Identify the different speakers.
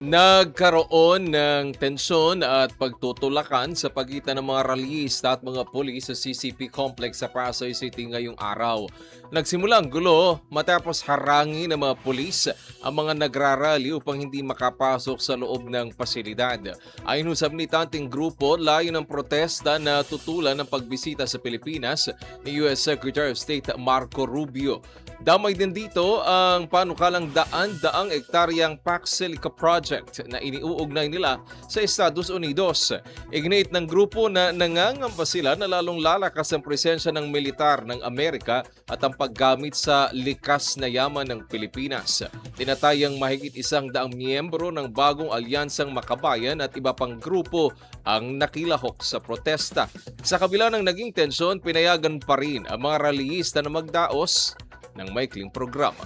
Speaker 1: Nagkaroon ng tensyon at pagtutulakan sa pagitan ng mga rallyista at mga pulis sa CCP complex sa Pasay City ngayong araw. Nagsimula ang gulo matapos harangin ng mga pulis ang mga nagrarally upang hindi makapasok sa loob ng pasilidad. Ayon sa militanteng grupo, layo ng protesta na tutulan ng pagbisita sa Pilipinas ni US Secretary of State Marco Rubio. Damay din dito ang panukalang daan-daang ektaryang Pax Silica Project na iniuugnay nila sa Estados Unidos. Ignite ng grupo na nangangamba sila na lalong lalakas ang presensya ng militar ng Amerika at ang paggamit sa likas na yaman ng Pilipinas. Tinatayang mahigit 100 miyembro ng bagong alyansang makabayan at iba pang grupo ang nakilahok sa protesta. Sa kabila ng naging tensyon, pinayagan pa rin ang mga rallyista na magdaos ng maikling programa.